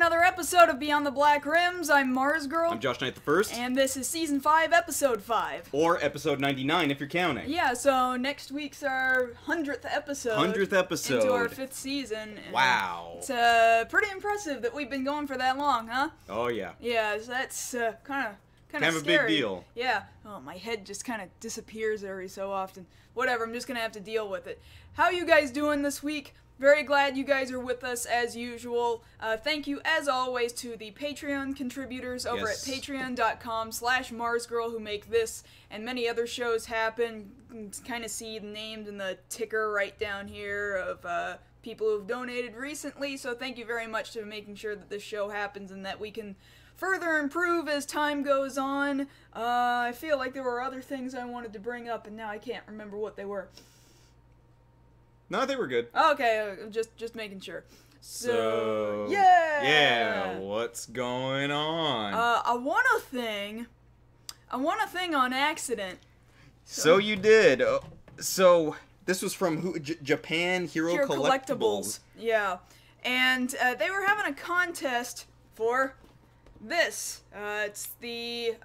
another episode of Beyond the Black Rims. I'm Mars Girl. I'm Josh Knight the First. And this is Season 5, Episode 5. Or Episode 99 if you're counting. Yeah, so next week's our 100th episode. 100th episode. Into our 5th season. Wow. It's pretty impressive that we've been going for that long, huh? Oh, yeah. Yeah, so that's kind of a big deal. Yeah. Oh, my head just kind of disappears every so often. Whatever, I'm just going to have to deal with it. How you guys doing this week? Very glad you guys are with us as usual. Thank you, as always, to the Patreon contributors over at patreon.com/MarsGirl who make this and many other shows happen. You can kind of see named in the ticker right down here of people who've donated recently. So thank you very much to making sure that this show happens and that we can further improve as time goes on. I feel like there were other things I wanted to bring up, and now I can't remember what they were. No, they were good. Okay, just making sure. So yeah! Yeah, what's going on? I won a thing on accident. So you did. So, this was from who? Japan Hero Collectibles. Yeah. And they were having a contest for this. It's the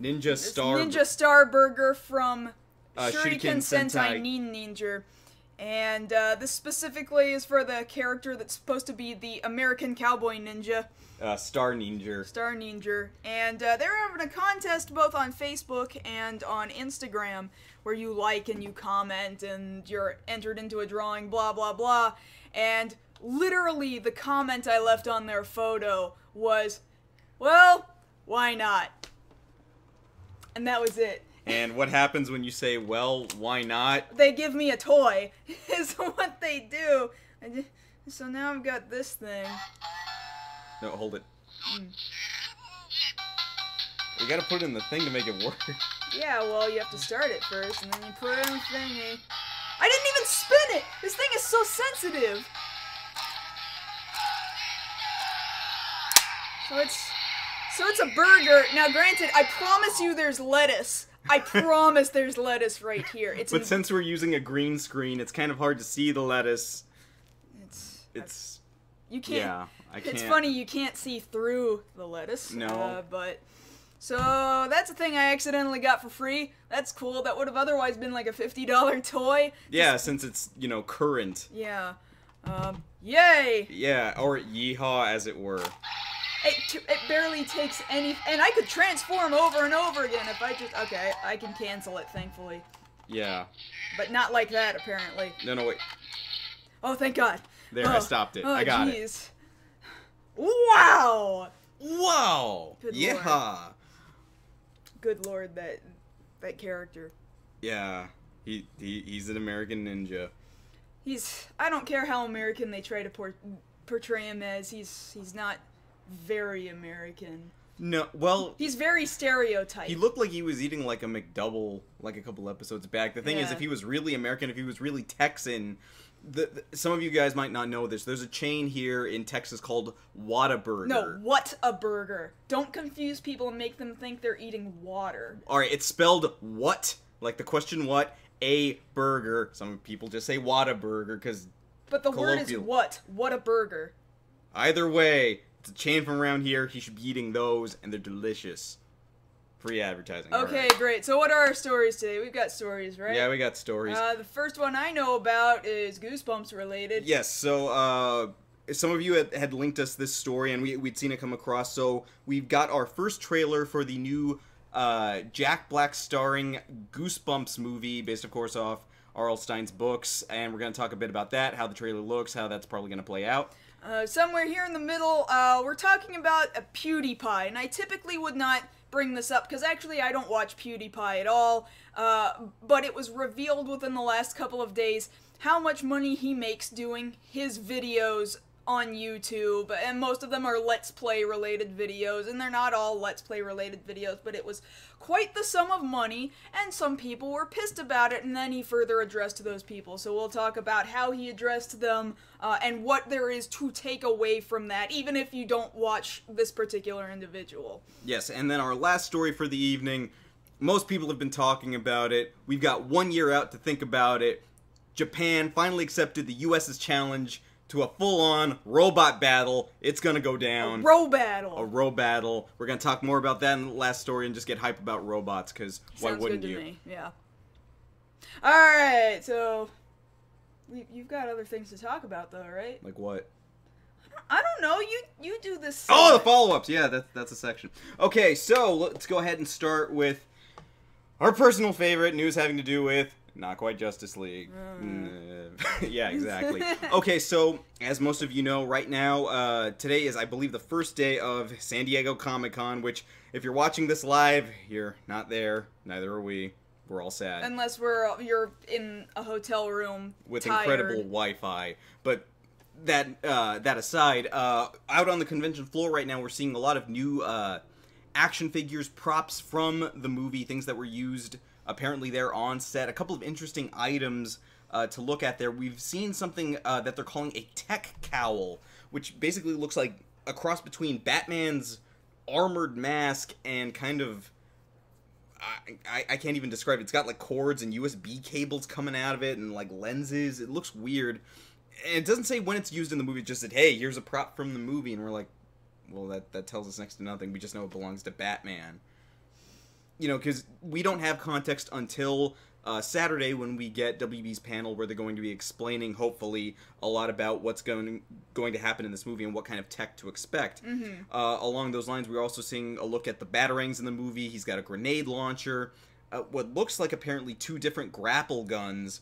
Ninja Star Burger from Shuriken Sentai Ninja. And this specifically is for the character that's supposed to be the American Cowboy Ninja. Star Ninja. And they were having a contest both on Facebook and on Instagram where you like and you comment and you're entered into a drawing, blah, blah, blah. And literally the comment I left on their photo was, well, why not? And that was it. And what happens when you say, well, why not? They give me a toy, is what they do. So now I've got this thing. No, hold it. You gotta put it in the thing to make it work. Yeah, well, you have to start it first, and then you put it in the thingy. I didn't even spin it! This thing is so sensitive! So it's a burger. Now, granted, I promise you there's lettuce. I promise there's lettuce right here. But since we're using a green screen, it's kind of hard to see the lettuce. You can't. Yeah, I can't. It's funny, you can't see through the lettuce. No. So that's a thing I accidentally got for free. That's cool. That would have otherwise been like a $50 toy. Yeah, since it's, current. Yeah. Yay! Yeah, or yeehaw, as it were. It barely takes any, and I could transform over and over again if I just, okay, I can cancel it, thankfully. Yeah. But not like that, apparently. No, wait. Oh, thank God. There, I stopped it. I got it. Wow! Wow! Good yeah! Lord. Good Lord, that character. Yeah. He's an American ninja. I don't care how American they try to portray him as, he's not very American. No, well... He's very stereotyped. He looked like he was eating like a McDouble like a couple episodes back. The thing is, if he was really American, if he was really Texan... some of you guys might not know this. There's a chain here in Texas called Whataburger. No, what a burger. Don't confuse people and make them think they're eating water. Alright, it's spelled what? Like the question what? A burger. Some people just say Whataburger because... But the word is what? What a burger. Either way... It's a chain from around here. He should be eating those, and they're delicious. Free advertising. Okay, right. Great. So what are our stories today? We've got stories, right? Yeah, we got stories. The first one I know about is Goosebumps related. Yes, so, some of you had linked us this story, and we'd seen it come across, so we've got our first trailer for the new, Jack Black starring Goosebumps movie, based, of course, off R.L. Stine's books, and we're going to talk a bit about that, how the trailer looks, how that's probably going to play out. Somewhere here in the middle, we're talking about a PewDiePie, and I typically would not bring this up, because actually I don't watch PewDiePie at all, but it was revealed within the last couple of days how much money he makes doing his videos on YouTube, and most of them are Let's Play related videos, and they're not all Let's Play related videos, but it was quite the sum of money, and some people were pissed about it, and then he further addressed those people. So we'll talk about how he addressed them, and what there is to take away from that, even if you don't watch this particular individual. Yes, and then our last story for the evening, most people have been talking about it, we've got 1 year out to think about it. Japan finally accepted the US's challenge to a full-on robot battle. It's gonna go down. A row battle. A row battle. We're gonna talk more about that in the last story and just get hype about robots, because why wouldn't you? Sounds good to me, yeah. Alright, so... You've got other things to talk about, though, right? Like what? I don't know. You do this. Oh, the follow-ups. Yeah, that's a section. Okay, so let's go ahead and start with our personal favorite news having to do with not quite Justice League. Yeah, exactly. Okay, so as most of you know, right now, today is, I believe, the first day of San Diego Comic-Con, which, if you're watching this live, you're not there. Neither are we. We're all sad. Unless you're in a hotel room with tired. Incredible Wi-Fi. But that aside, out on the convention floor right now, we're seeing a lot of new action figures, props from the movie, things that were used apparently there on set. A couple of interesting items to look at there. We've seen something that they're calling a tech cowl, which basically looks like a cross between Batman's armored mask and kind of... I can't even describe it. It's got like cords and USB cables coming out of it and like lenses. It looks weird. And it doesn't say when it's used in the movie. It just said, hey, here's a prop from the movie. And we're like, well, that tells us next to nothing. We just know it belongs to Batman. You know, because we don't have context until Saturday when we get WB's panel where they're going to be explaining, hopefully, a lot about what's going to happen in this movie and what kind of tech to expect. Along those lines, we're also seeing a look at the batarangs in the movie. He's got a grenade launcher, what looks like apparently 2 different grapple guns,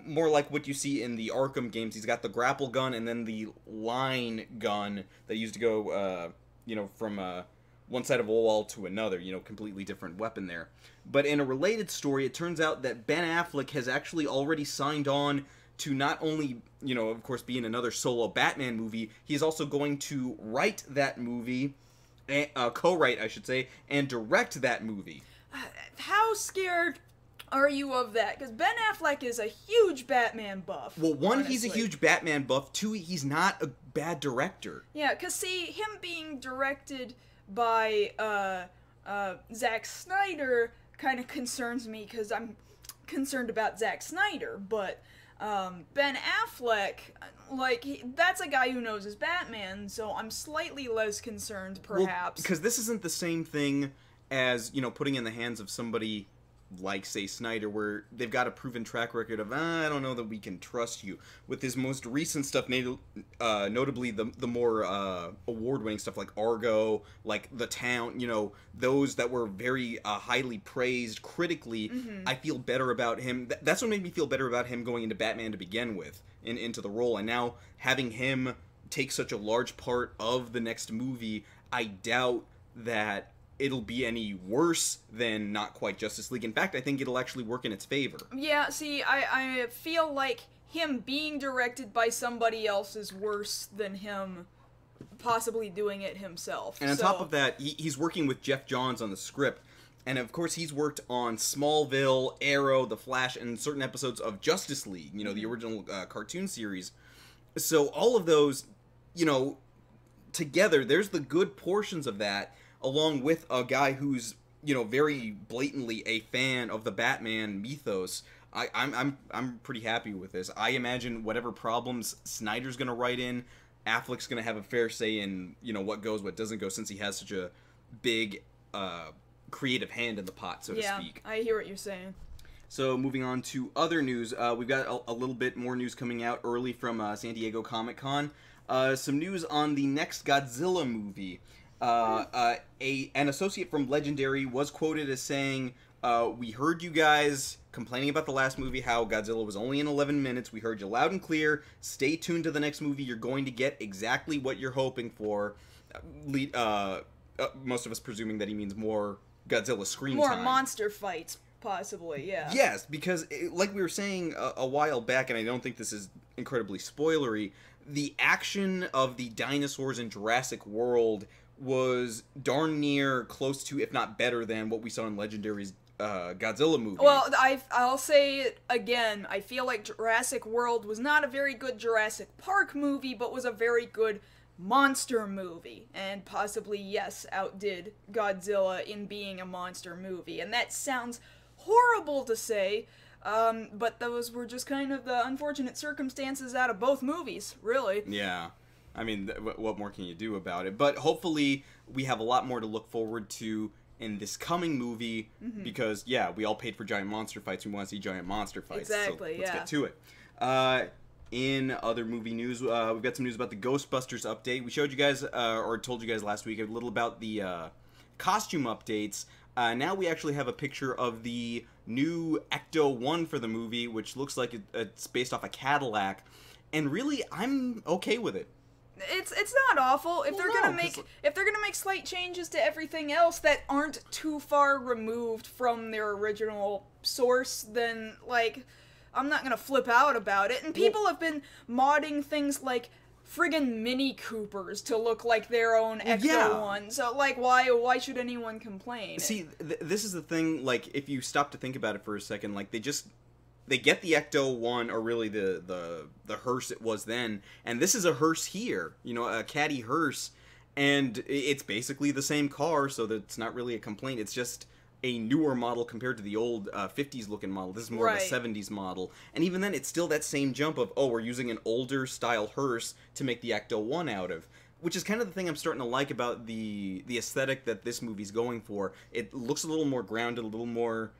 more like what you see in the Arkham games. He's got the grapple gun and then the line gun that used to go, you know, from one side of a wall to another, you know, completely different weapon there. But in a related story, it turns out that Ben Affleck has actually already signed on to not only, you know, of course, be in another solo Batman movie, he's also going to write that movie, co-write, I should say, and direct that movie. How scared are you of that? Because Ben Affleck is a huge Batman buff. Well, one, honestly. He's a huge Batman buff. 2, he's not a bad director. Yeah, because see, him being directed by Zack Snyder kind of concerns me, because I'm concerned about Zack Snyder, but Ben Affleck, like, that's a guy who knows his Batman, so I'm slightly less concerned, perhaps. Because this isn't the same thing as, you know, putting in the hands of somebody like, say, Snyder, where they've got a proven track record of, I don't know that we can trust you. With his most recent stuff, notably the more award-winning stuff like Argo, like The Town, you know, those that were very highly praised critically, I feel better about him. That's what made me feel better about him going into Batman to begin with, into the role. And now having him take such a large part of the next movie, I doubt that it'll be any worse than Not Quite Justice League. In fact, I think it'll actually work in its favor. Yeah, see, I feel like him being directed by somebody else is worse than him possibly doing it himself. And on top of that, he's working with Jeff Johns on the script. And of course, he's worked on Smallville, Arrow, The Flash, and certain episodes of Justice League, you know, the original cartoon series. So all of those, you know, together, there's the good portions of that, along with a guy who's, you know, very blatantly a fan of the Batman mythos. I'm pretty happy with this. I imagine whatever problems Snyder's gonna write in, Affleck's gonna have a fair say in, you know, what goes, what doesn't go, since he has such a big creative hand in the pot, so to speak. Yeah, I hear what you're saying. So moving on to other news, we've got a little bit more news coming out early from San Diego Comic-Con. Some news on the next Godzilla movie. An associate from Legendary was quoted as saying, we heard you guys complaining about the last movie, how Godzilla was only in 11 minutes. We heard you loud and clear. Stay tuned to the next movie. You're going to get exactly what you're hoping for. Most of us presuming that he means more Godzilla screen time. More monster fights, possibly, yeah. Yes, because, like we were saying a while back, and I don't think this is incredibly spoilery, the action of the dinosaurs in Jurassic World was darn near close to, if not better than, what we saw in Legendary's Godzilla movie. Well, I'll say it again. I feel like Jurassic World was not a very good Jurassic Park movie, but was a very good monster movie. And possibly, yes, outdid Godzilla in being a monster movie. And that sounds horrible to say, But those were just kind of the unfortunate circumstances out of both movies, really. Yeah. I mean, what more can you do about it? But hopefully we have a lot more to look forward to in this coming movie, because, yeah, we all paid for giant monster fights. We want to see giant monster fights. Exactly, so let's get to it. In other movie news, we've got some news about the Ghostbusters update. We showed you guys, or told you guys last week, a little about the costume updates. Now we actually have a picture of the new Ecto-1 for the movie, which looks like it's based off a Cadillac. And really, I'm okay with it. It's not awful if they're gonna make slight changes to everything else that aren't too far removed from their original source. Then like, I'm not gonna flip out about it. And people have been modding things like friggin' Mini Coopers to look like their own Ecto-1. So like, why should anyone complain? See, this is the thing. Like, if you stop to think about it for a second, like they get the Ecto-1, or really the hearse it was then, and this is a hearse here, you know, a caddy hearse, and it's basically the same car, so that's not really a complaint. It's just a newer model compared to the old 50s looking model. This is more of a 70s model, and even then, it's still that same jump of, oh, we're using an older style hearse to make the Ecto-1 out of. Which is kind of the thing I'm starting to like about the aesthetic that this movie's going for. It looks a little more grounded, a little more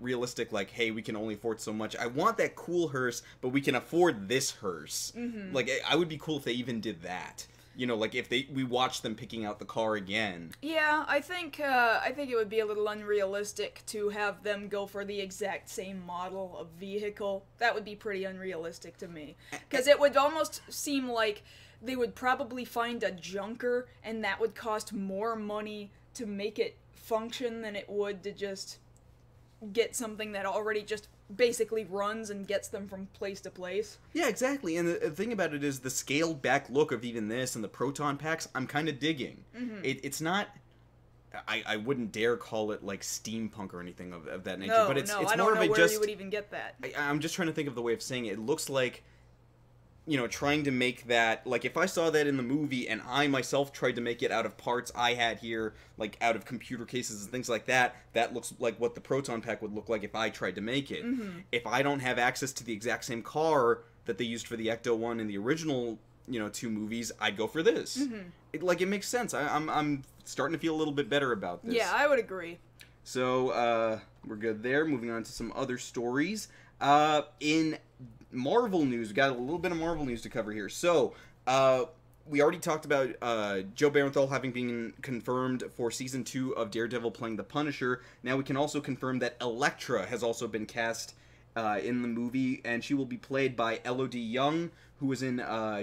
realistic, like, hey, we can only afford so much. I want that cool hearse, but we can afford this hearse. Like, I would be cool if they even did that. You know, like, if we watched them picking out the car again. Yeah, I think it would be a little unrealistic to have them go for the exact same model of vehicle. That would be pretty unrealistic to me. Because it would almost seem like they would probably find a junker, and that would cost more money to make it function than it would to just get something that already just basically runs and gets them from place to place. Yeah, exactly. And the thing about it is the scaled back look of even this and the proton packs, I'm kind of digging. It's not... I wouldn't dare call it like steampunk or anything of that nature, but it's I more don't of know a where just... you would even get that. I'm just trying to think of the way of saying it. It looks like, you know, trying to make that, like, if I saw that in the movie and I myself tried to make it out of parts I had here, like out of computer cases and things like that, that looks like what the proton pack would look like if I tried to make it. If I don't have access to the exact same car that they used for the Ecto-1 in the original, you know, 2 movies, I'd go for this. It makes sense. I'm starting to feel a little bit better about this. Yeah, I would agree. So, we're good there. Moving on to some other stories. In Marvel news, we got a little bit of Marvel news to cover here. So, we already talked about Joe Barenthal having been confirmed for Season 2 of Daredevil playing the Punisher. Now we can also confirm that Elektra has also been cast in the movie, and she will be played by Elodie Yung, who was in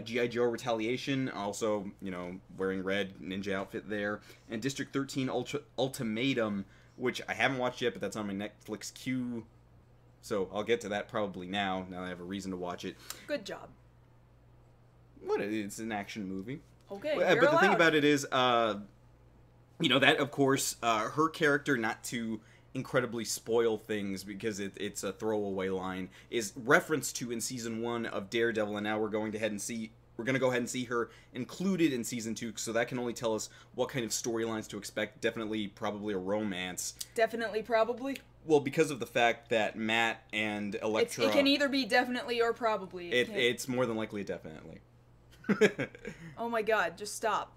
G.I. Joe Retaliation, also, you know, wearing red ninja outfit there, and District 13 Ultimatum, which I haven't watched yet, but that's on my Netflix queue. So I'll get to that probably now that I have a reason to watch it. Good job. What? It's an action movie. Okay, but the thing about it is, you know, that, of course, her character, not to incredibly spoil things because it's a throwaway line, is referenced to in Season 1 of Daredevil, and now we're going to go ahead and see her included in Season 2, so that can only tell us what kind of storylines to expect. Definitely, probably a romance. Definitely, probably? Well, because of the fact that Matt and Elektra... It can either be definitely or probably. It's more than likely definitely. Oh my god, just stop.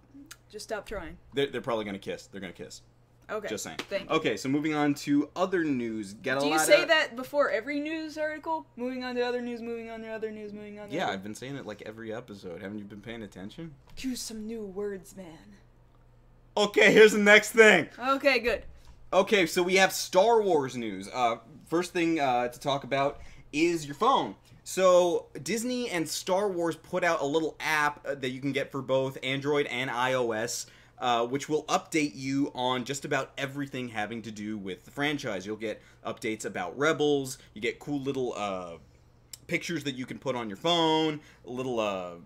Just stop trying. They're probably going to kiss. They're going to kiss. Okay. Just saying. Thank you. Okay, so moving on to other news. Do you say that before every news article? Moving on to other news, moving on to other news, moving on to Yeah, I've been saying it like every episode. Haven't you been paying attention? Choose some new words, man. Okay, here's the next thing. Okay, good. Okay, so we have Star Wars news. First thing to talk about is your phone. So, Disney and Star Wars put out a little app that you can get for both Android and iOS, which will update you on just about everything having to do with the franchise. You'll get updates about Rebels, you get cool little pictures that you can put on your phone, little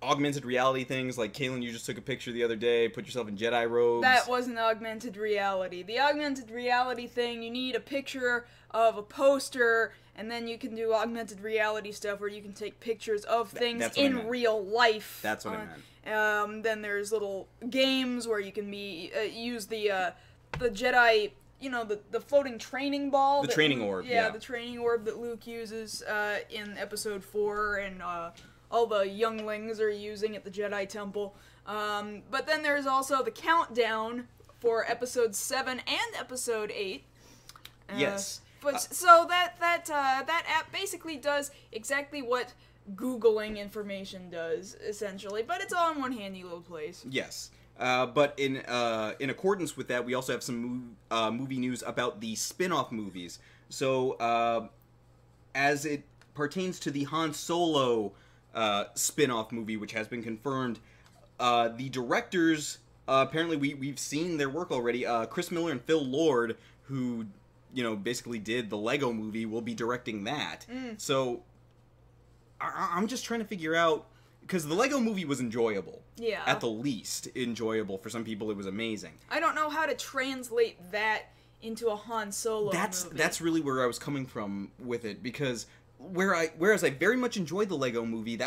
augmented reality things, like Kaylin, you just took a picture the other day, put yourself in Jedi robes. That wasn't augmented reality. The augmented reality thing, you need a picture of a poster, and then you can do augmented reality stuff where you can take pictures of things in real life. That's what I meant. Then there's little games where you can use the Jedi the floating training ball. The training orb, yeah. The training orb that Luke uses in Episode 4, and all the younglings are using at the Jedi Temple. But then there's also the countdown for Episode 7 and Episode 8. Yes. But so that app basically does exactly what Googling information does, essentially, but it's all in one handy little place. Yes. But in accordance with that, we also have some movie news about the spin-off movies. So, as it pertains to the Han Solo spin-off movie, which has been confirmed, the directors, apparently we've seen their work already. Chris Miller and Phil Lord, who, basically did the Lego movie, will be directing that. So, I'm just trying to figure out, because the Lego movie was enjoyable. Yeah. At the least, enjoyable. For some people, it was amazing. I don't know how to translate that into a Han Solo movie. That's really where I was coming from with it, because whereas I very much enjoyed the Lego movie,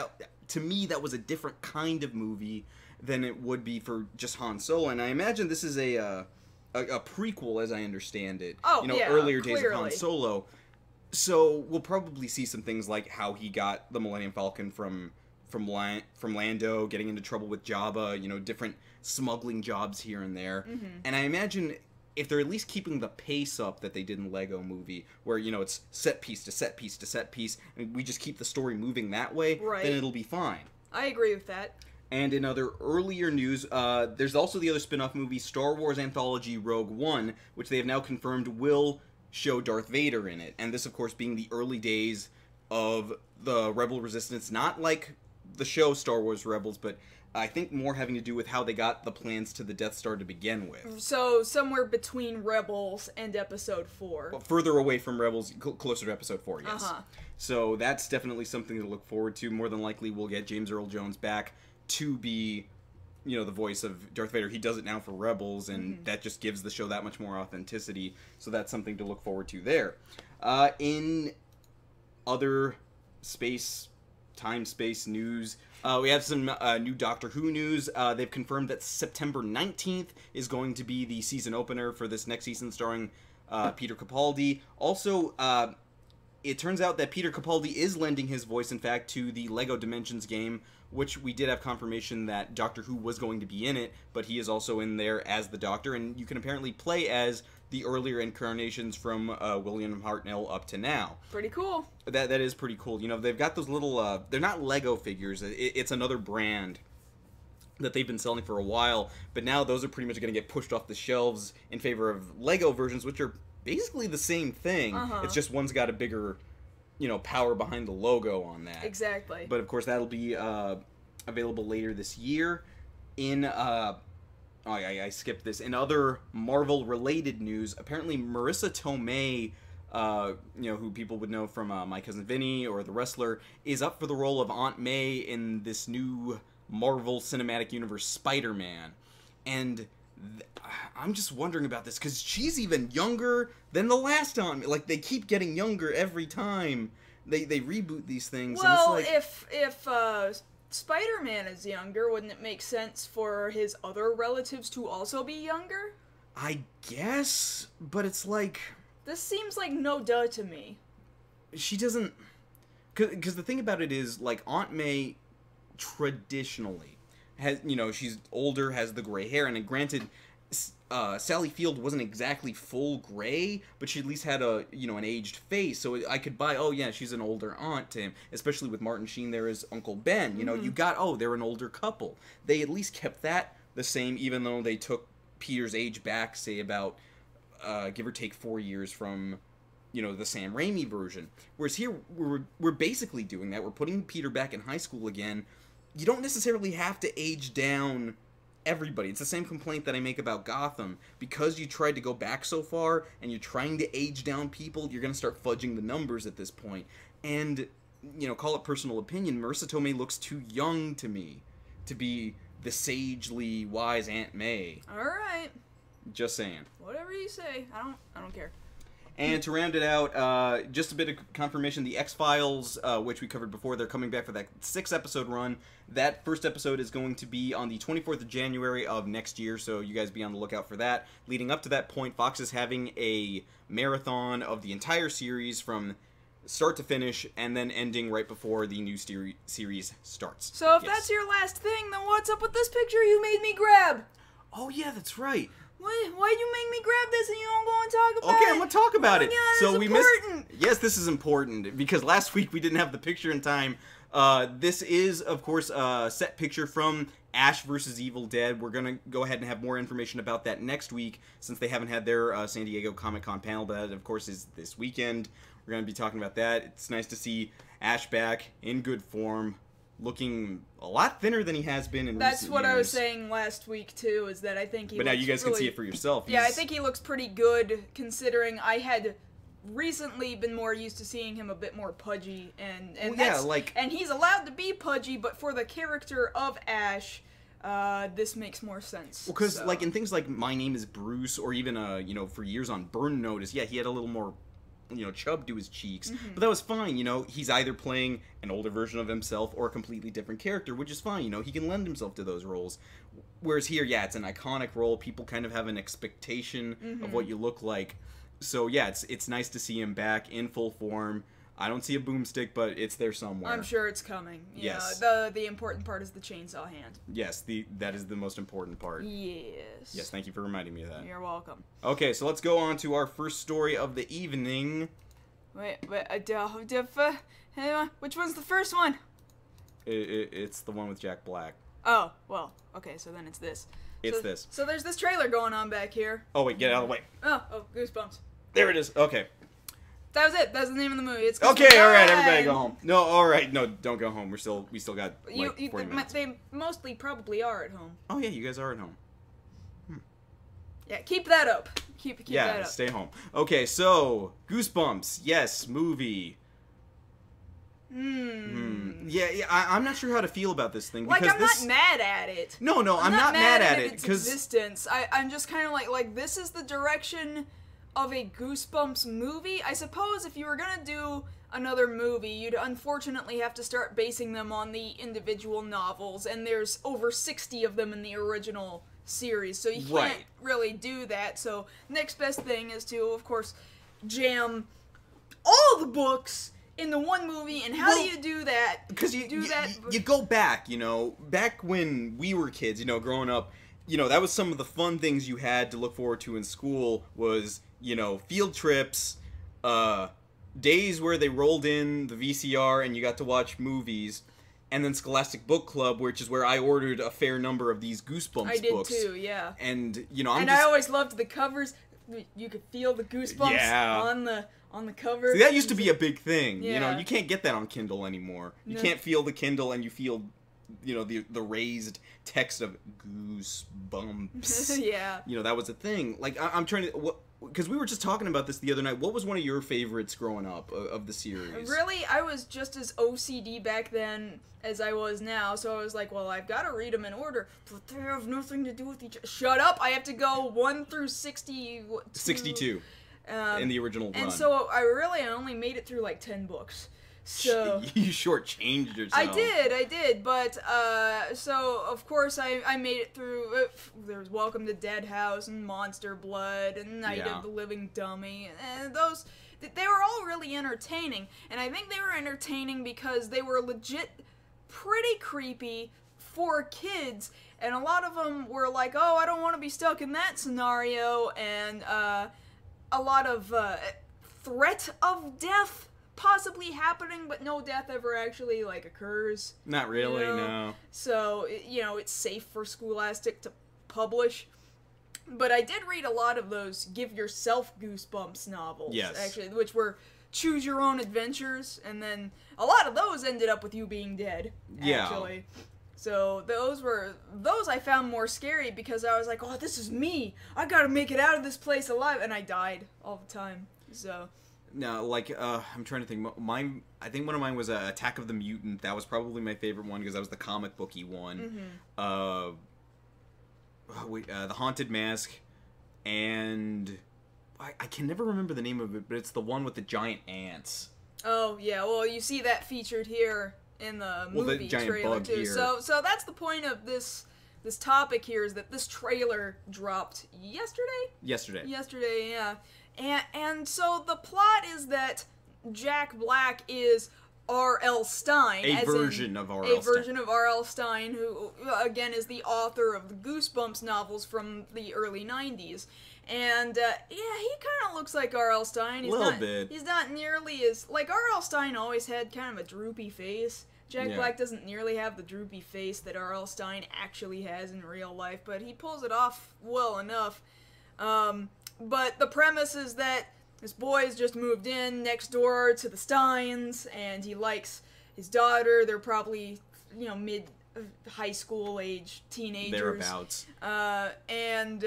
to me that was a different kind of movie than it would be for just Han Solo, and I imagine this is a prequel, as I understand it. Oh, yeah, earlier days clearly. of Han Solo. So we'll probably see some things like how he got the Millennium Falcon from Lando, getting into trouble with Jabba, different smuggling jobs here and there. Mm-hmm. And I imagine if they're at least keeping the pace up that they did in Lego Movie, where, it's set piece to set piece to set piece, and we just keep the story moving that way, right, then it'll be fine. I agree with that. And in other earlier news, there's also the other spin-off movie, Star Wars Anthology Rogue One, which they have now confirmed will show Darth Vader in it. And this, of course, being the early days of the Rebel Resistance, not like the show Star Wars Rebels, but I think more having to do with how they got the plans to the Death Star to begin with. So somewhere between Rebels and Episode 4. Well, further away from Rebels, closer to Episode 4, yes. Uh-huh. So that's definitely something to look forward to. More than likely, we'll get James Earl Jones back to be, the voice of Darth Vader. He does it now for Rebels, and that just gives the show that much more authenticity. So that's something to look forward to there. In other time-space news, we have some new Doctor Who news. They've confirmed that September 19th is going to be the season opener for this next season, starring Peter Capaldi. Also, it turns out that Peter Capaldi is lending his voice, in fact, to the LEGO Dimensions game, which we did have confirmation that Doctor Who was going to be in it, but he is also in there as the Doctor, and you can apparently play as the earlier incarnations from William Hartnell up to now. Pretty cool. That is pretty cool. They've got those little, they're not Lego figures, it's another brand that they've been selling for a while, but now those are pretty much going to get pushed off the shelves in favor of Lego versions, which are basically the same thing. It's just one's got a bigger, power behind the logo on that. Exactly. But of course that'll be available later this year. I skipped this. In other Marvel-related news, apparently Marissa Tomei, who people would know from My Cousin Vinny or The Wrestler, is up for the role of Aunt May in this new Marvel Cinematic Universe Spider-Man. And I'm just wondering about this, because she's even younger than the last Aunt May. Like, they keep getting younger every time they reboot these things. Well, and it's like, if Spider-Man is younger, wouldn't it make sense for his other relatives to also be younger? I guess, but it's like... This seems like no duh to me. She doesn't... Because the thing about it is, like, Aunt May traditionally has, she's older, has the gray hair, and granted, Sally Field wasn't exactly full gray, but she at least had an aged face, so I could buy, oh yeah, she's an older aunt to him, especially with Martin Sheen there as Uncle Ben, you got, oh, they're an older couple. They at least kept that the same, even though they took Peter's age back, say about, give or take 4 years from, the Sam Raimi version. Whereas here, we're basically doing that. We're putting Peter back in high school again. You don't necessarily have to age down everybody. It's the same complaint that I make about Gotham. Because you tried to go back so far, and you're trying to age down people, you're going to start fudging the numbers at this point. And, call it personal opinion, Marissa Tomei looks too young to me to be the sagely wise Aunt May. Alright. Just saying. Whatever you say. I don't care. And to round it out, just a bit of confirmation, the X-Files, which we covered before, they're coming back for that 6-episode run. That first episode is going to be on the 24th of January of next year, so you guys be on the lookout for that. Leading up to that point, Fox is having a marathon of the entire series from start to finish, and then ending right before the new series starts. So if that's your last thing, then what's up with this picture you made me grab? Oh yeah, that's right. Why'd you make me grab this and you don't go and talk about it? Okay, I'm gonna talk about it. Yeah, so we important. missed. Yes, this is important because last week we didn't have the picture in time. This is, of course, a set picture from Ash vs. Evil Dead. We're gonna go ahead and have more information about that next week since they haven't had their San Diego Comic-Con panel. But that, of course, is this weekend. We're gonna be talking about that. It's nice to see Ash back in good form, looking a lot thinner than he has been in recent years. That's what I was saying last week, too, is that I think he But now you guys can see it for yourself. Yeah, I think he looks pretty good, considering I had recently been more used to seeing him a bit more pudgy, and and he's allowed to be pudgy, but for the character of Ash, this makes more sense. Well, because, like, in things like My Name is Bruce, or even, you know, for years on Burn Notice, yeah, he had a little more, you know, chub to his cheeks. But that was fine, you know. He's either playing an older version of himself or a completely different character, which is fine, you know. He can lend himself to those roles. Whereas here, yeah, it's an iconic role. People kind of have an expectation of what you look like. So, yeah, it's nice to see him back in full form. I don't see a boomstick, but it's there somewhere. I'm sure it's coming. Yes. The important part is the chainsaw hand. Yes, that is the most important part. Yes. Yes, thank you for reminding me of that. You're welcome. Okay, so let's go on to our first story of the evening. Wait, which one's the first one? It's the one with Jack Black. Oh, well, okay, so then it's this. It's this. So there's this trailer going on back here. Oh, wait, get out of the way. Oh, Goosebumps. There it is. Okay. That was it. That's the name of the movie. It's okay. All right, everybody, go home. No, all right, no, don't go home. We still got like 40 minutes. They mostly probably are at home. Oh yeah, you guys are at home. Yeah, keep that up. Keep that up. Yeah, stay home. Okay, so Goosebumps, yes, movie. Yeah, I'm not sure how to feel about this thing. Like, I'm not mad at it. No, I'm not mad at it. Its existence. I'm just kind of like, this is the direction of a Goosebumps movie. I suppose if you were gonna do another movie, you'd unfortunately have to start basing them on the individual novels, and there's over 60 of them in the original series, so you can't really do that. So next best thing is to, of course, jam all the books into one movie. And how do you do that? Because you go back, you know, back when we were kids, you know, growing up, you know, that was some of the fun things you had to look forward to in school was, you know, field trips, days where they rolled in the VCR and you got to watch movies, and then Scholastic Book Club, which is where I ordered a fair number of these Goosebumps books. I did too, yeah. And, you know, I always loved the covers. You could feel the Goosebumps on the cover. See, that used to be a big thing. Yeah. You know, you can't get that on Kindle anymore. You can't feel the Kindle and you feel, you know, the raised text of Goosebumps. Yeah. You know, that was a thing. Like, I'm trying to... Because we were just talking about this the other night. What was one of your favorites growing up of the series? Really? I was just as OCD back then as I was now, so I was like, well, I've got to read them in order, but they have nothing to do with each other. Shut up! I have to go 1 through 62. In the original run. And so I only made it through like 10 books. So you shortchanged yourself. I did, but so of course I made it through. There's Welcome to Dead House and Monster Blood and Night of the Living Dummy, and those they were all really entertaining. And I think they were entertaining because they were legit pretty creepy for kids, and a lot of them were like, oh, I don't want to be stuck in that scenario, and a lot of threat of death possibly happening, but no death ever actually, like, occurs. Not really, you know? No. So, you know, it's safe for Scholastic to publish. But I did read a lot of those Give Yourself Goosebumps novels, actually, which were choose your own adventures, and then a lot of those ended up with you being dead, actually. Yeah. So those I found more scary because I was like, oh, this is me. I gotta make it out of this place alive, and I died all the time, so... No, like, I'm trying to think. I think one of mine was Attack of the Mutant. That was probably my favorite one because that was the comic booky one. The Haunted Mask, and I can never remember the name of it, but it's the one with the giant ants. Oh, yeah, well, you see that featured here in the movie the giant trailer, bug too. here. So that's the point of this topic here, is that this trailer dropped yesterday? Yesterday, yeah. And so the plot is that Jack Black is R.L. Stein. A version of R.L. Stein, who, again, is the author of the Goosebumps novels from the early 90s. And, yeah, he kind of looks like R.L. Stein. A little bit. He's not nearly as... Like, R.L. Stein always had kind of a droopy face. Jack Black doesn't nearly have the droopy face that R.L. Stein actually has in real life, but he pulls it off well enough. But the premise is that this boy's just moved in next door to the Steins, and he likes his daughter. They're probably, mid-high school age teenagers. Thereabouts. And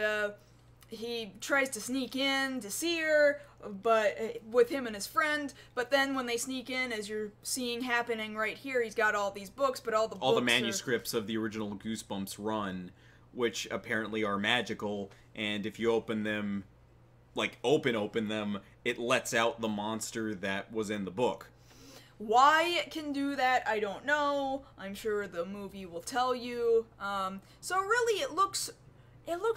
he tries to sneak in to see her, but with him and his friend. But then when they sneak in, as you're seeing happening right here, he's got all these books, but all the manuscripts of the original Goosebumps run, which apparently are magical, and if you open them... open them, it lets out the monster that was in the book. Why it can do that, I don't know. I'm sure the movie will tell you. So really, it looks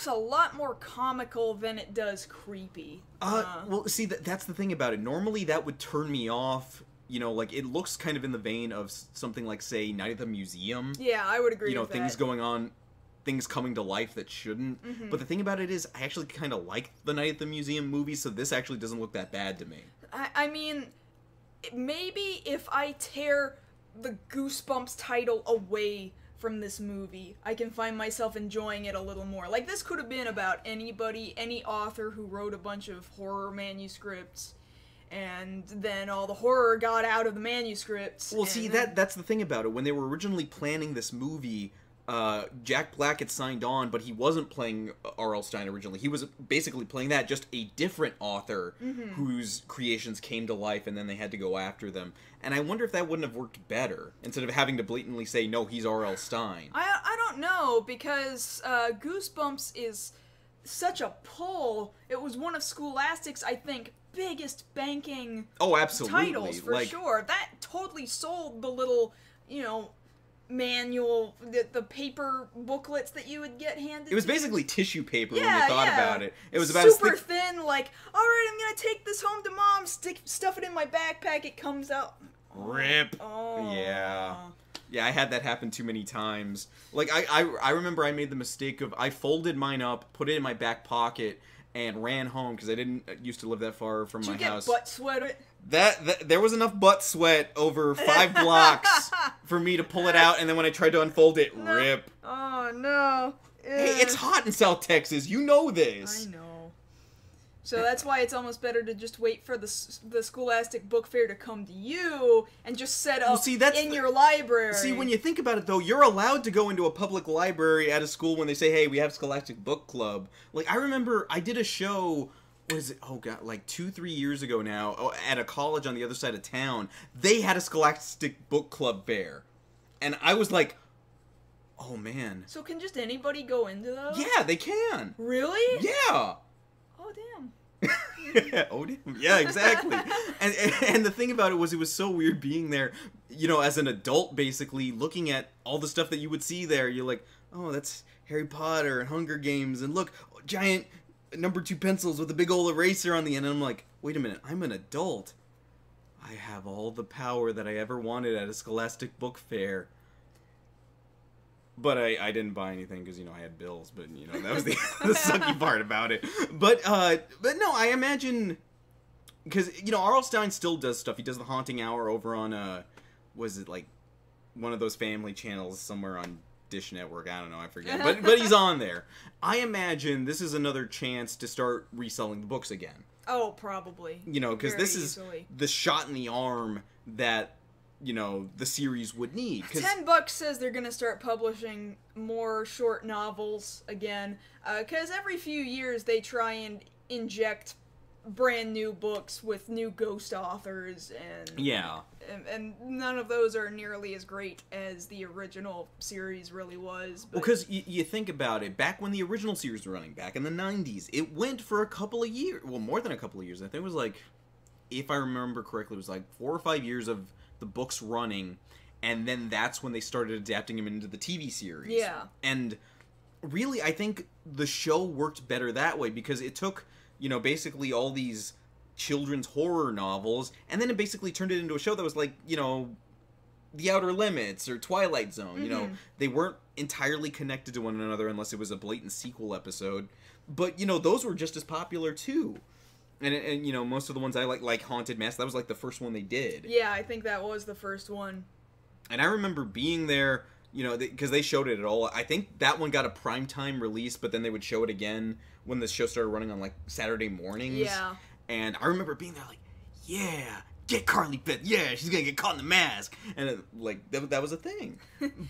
a lot more comical than it does creepy. Well, see, that's the thing about it. Normally, that would turn me off. It looks kind of in the vein of something like, say, Night at the Museum. Yeah, I would agree with that. Things going on... things coming to life that shouldn't. Mm-hmm. But the thing about it is, I actually kind of like the Night at the Museum movie, so this actually doesn't look that bad to me. I mean, maybe if I tear the Goosebumps title away from this movie, I can find myself enjoying it a little more. Like, this could have been about anybody, any author who wrote a bunch of horror manuscripts, and then all the horror got out of the manuscripts. Well, see, that's the thing about it. When they were originally planning this movie... Jack Black had signed on, but he wasn't playing R.L. Stein originally. He was basically playing that, just a different author whose creations came to life, and then they had to go after them. And I wonder if that wouldn't have worked better, instead of having to blatantly say, no, he's R.L. Stein. I don't know, because Goosebumps is such a pull. It was one of Scholastic's, I think, biggest banking titles, for sure. That totally sold the little, manual, the paper booklets that you would get handed. It was basically tissue paper when you thought about it. It was about super thin, like, alright, I'm gonna take this home to mom, stuff it in my backpack, it comes out. Rip. Oh. Yeah. Yeah, I had that happen too many times. Like, I remember I made the mistake of, I folded mine up, put it in my back pocket, and ran home, because I didn't used to live that far from my house. Did you get butt sweat? There was enough butt sweat over 5 blocks for me to pull it out, and then when I tried to unfold it, rip. Oh, no. Hey, it's hot in South Texas. You know this. I know. So that's why it's almost better to just wait for the Scholastic Book Fair to come to you and just set up in your library. See, when you think about it, though, you're allowed to go into a public library at a school when they say, hey, we have Scholastic Book Club. Like, I remember I did a show... What is it? Oh, God, like 2-3 years ago now, at a college on the other side of town. They had a Scholastic Book Club fair. And I was like, oh, man. So can just anybody go into those? Yeah, they can. Really? Yeah. Oh, damn. Oh, damn. Yeah, exactly. and the thing about it was so weird being there, as an adult, basically, looking at all the stuff that you would see there. You're like, oh, that's Harry Potter and Hunger Games, and look, giant... number 2 pencils with a big old eraser on the end, and I'm like, wait a minute, I'm an adult. I have all the power that I ever wanted at a Scholastic Book Fair. But I didn't buy anything because, I had bills, but, that was the sucky part about it. But no, I imagine, because, R.L. Stein still does stuff. He does the Haunting Hour over on, was it, like, one of those family channels somewhere on Dish Network, I don't know, I forget. But he's on there. I imagine this is another chance to start reselling the books again. Oh, probably. Because this is the shot in the arm that, the series would need. $10 says they're going to start publishing more short novels again. Because every few years they try and inject brand new books with new ghost authors, and Yeah. and none of those are nearly as great as the original series really was. But... Well, because you think about it, back when the original series was running, back in the 90s, it went for a couple of years. Well, more than a couple of years. I think it was like, if I remember correctly, it was like 4 or 5 years of the books running, and then that's when they started adapting them into the TV series. Yeah. And really, I think the show worked better that way, because it took, basically all these children's horror novels, and then it basically turned it into a show that was like, The Outer Limits or Twilight Zone. They weren't entirely connected to one another unless it was a blatant sequel episode. But, those were just as popular too. And most of the ones I like Haunted Mask, that was like the first one they did. Yeah, I think that was the first one. And I remember being there, because they showed it at all. I think that one got a primetime release, but then they would show it again when the show started running on like Saturday mornings. Yeah. And I remember being there like, yeah, get Carly Beth. Yeah, she's gonna get caught in the mask. And that was a thing.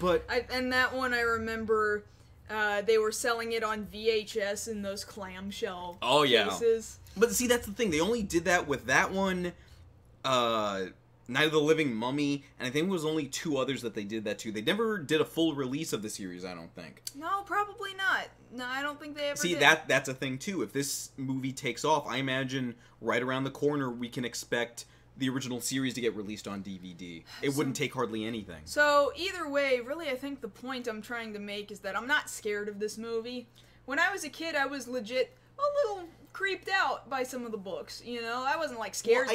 But and that one I remember, they were selling it on VHS in those clamshell cases. But see, that's the thing. They only did that with that one, Night of the Living Mummy, and I think it was only 2 others that they did that to. They never did a full release of the series, I don't think. No, probably not. No, I don't think they ever See, did. that's a thing, too. If this movie takes off, I imagine right around the corner we can expect the original series to get released on DVD. It wouldn't take hardly anything. So, either way, really I think the point I'm trying to make is that I'm not scared of this movie. When I was a kid, I was legit a little creeped out by some of the books, I wasn't like scared.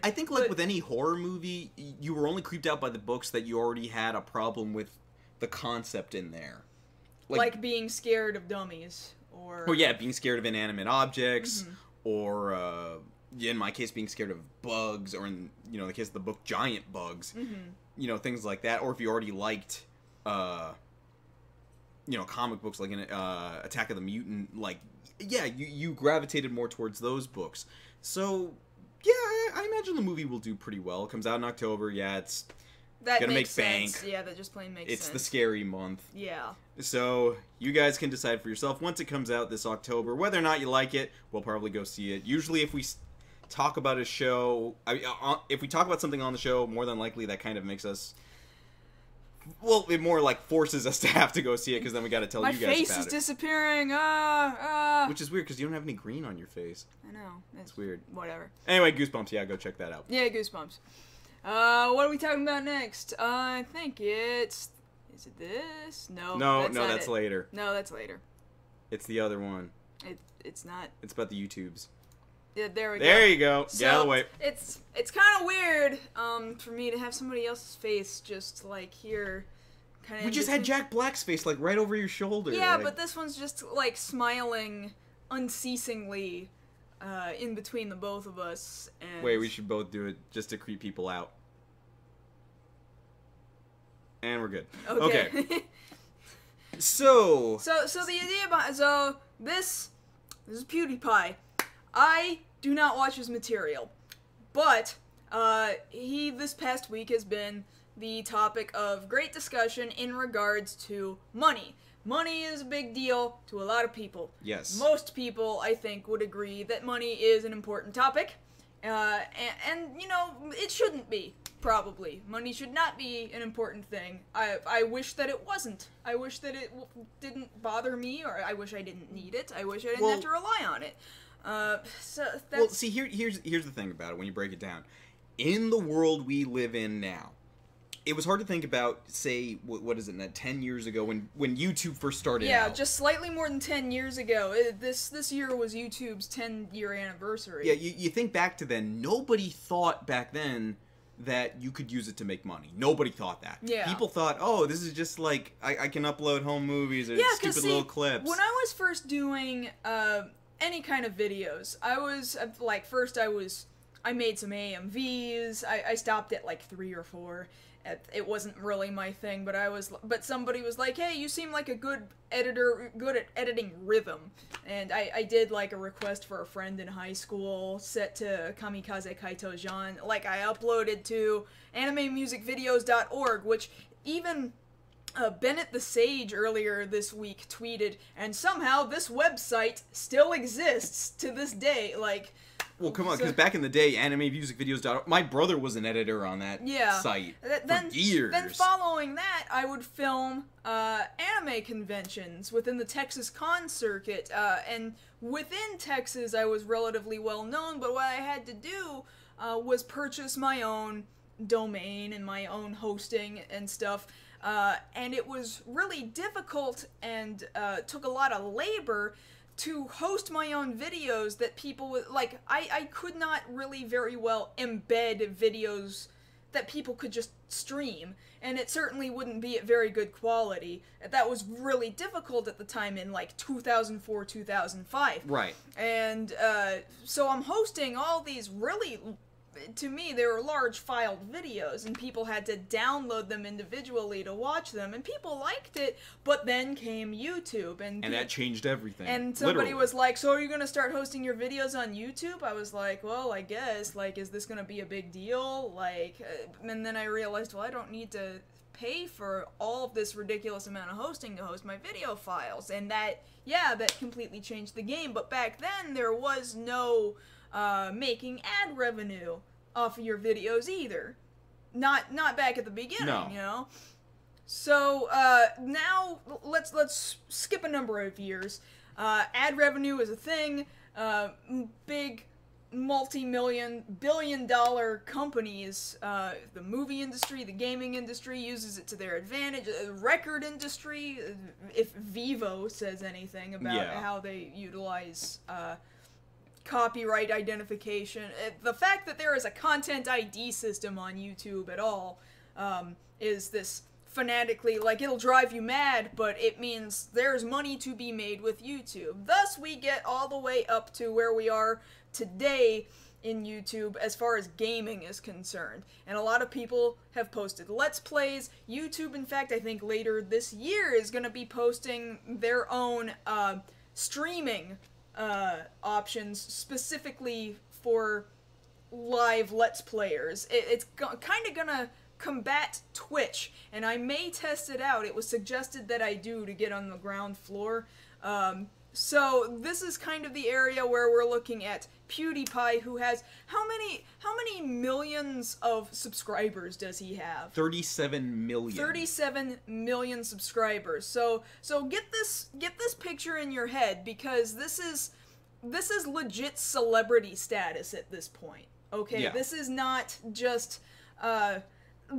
I think like with any horror movie, you were only creeped out by the books that you already had a problem with the concept in there. Like being scared of dummies, or... Well, yeah, being scared of inanimate objects, or, in my case, being scared of bugs, or in, the case of the book, giant bugs. Things like that. Or if you already liked, comic books like Attack of the Mutant, like... Yeah, you gravitated more towards those books. So, yeah, I imagine the movie will do pretty well. It comes out in October. Yeah, it's gonna make bank. Yeah, that just plain makes sense. It's the scary month. Yeah. So, you guys can decide for yourself once it comes out this October. Whether or not you like it, we'll probably go see it. Usually if we talk about a show... if we talk about something on the show, more than likely that kind of makes us... Well, it more like forces us to have to go see it, because then we got to tell you guys about it. My face is disappearing. Which is weird, because you don't have any green on your face. I know. It's weird. Whatever. Anyway, Goosebumps. Yeah, go check that out. Yeah, Goosebumps. What are we talking about next? I think it's... Is it this? No, that's later. No, that's later. It's the other one. It's not. It's about the YouTubes. Yeah, there we go. There you go. So, get out of the way. It's kind of weird for me to have somebody else's face just like here. We just had Jack Black's face like right over your shoulder. Yeah, but this one's just like smiling unceasingly in between the both of us. And... Wait, we should both do it just to creep people out. And we're good. Okay. So the idea behind this is PewDiePie. I do not watch his material, but he this past week has been the topic of great discussion in regards to money. Money is a big deal to a lot of people. Yes. Most people, I think, would agree that money is an important topic, and it shouldn't be. Probably. Money should not be an important thing. I wish that it wasn't. I wish that it didn't bother me, or I wish I didn't need it. I wish I didn't have to rely on it. Well, see, here's the thing about it when you break it down. In the world we live in now, it was hard to think about, say, what is it, 10 years ago when YouTube first started out. Yeah, just slightly more than 10 years ago. This year was YouTube's 10-year anniversary. Yeah, you think back to then, nobody thought back then that you could use it to make money. Nobody thought that. Yeah. People thought, oh, this is just like, I can upload home movies or stupid little clips. When I was first doing any kind of videos, I was, I made some AMVs, I stopped at like 3 or 4. It wasn't really my thing, but somebody was like, hey, you seem like a good editor, good at editing rhythm. And I did like a request for a friend in high school set to Kamikaze Kaito-jan. Like I uploaded to animemusicvideos.org, which even Bennett the Sage earlier this week tweeted, and somehow this website still exists to this day. Like, Well, come on, because back in the day, animemusicvideos.org, my brother was an editor on that site for years. Then following that, I would film anime conventions within the Texas con circuit, and within Texas I was relatively well known, but what I had to do was purchase my own domain and my own hosting and stuff, and it was really difficult and took a lot of labor to host my own videos that people would, like, I could not really very well embed videos that people could just stream, and it certainly wouldn't be at very good quality. That was really difficult at the time in, like, 2004, 2005. Right. And, so I'm hosting all these really, to me, they were large filed videos, and people had to download them individually to watch them, and people liked it, but then came YouTube, and that changed everything. And somebody was like, so are you gonna start hosting your videos on YouTube? I was like, well, I guess, like, is this gonna be a big deal? Like, and then I realized, well, I don't need to pay for all of this ridiculous amount of hosting to host my video files, and that completely changed the game, but back then, there was no making ad revenue off of your videos either. Not back at the beginning, you know? So, now, let's skip a number of years. Ad revenue is a thing. Big, multi-billion-dollar companies, the movie industry, the gaming industry uses it to their advantage, the record industry, if Vivo says anything about how they utilize, copyright identification. The fact that there is a content ID system on YouTube at all is this fanatically, like, it'll drive you mad, but it means there's money to be made with YouTube. Thus, we get all the way up to where we are today in YouTube as far as gaming is concerned. And a lot of people have posted Let's Plays. YouTube, in fact, I think later this year is going to be posting their own streaming options specifically for live Let's Players. It's kind of gonna combat Twitch, and I may test it out. It was suggested that I do to get on the ground floor. So this is kind of the area where we're looking at PewDiePie, who has how many millions of subscribers does he have? 37 million. 37 million subscribers. So get this picture in your head, because this is legit celebrity status at this point. Okay, yeah. This is not just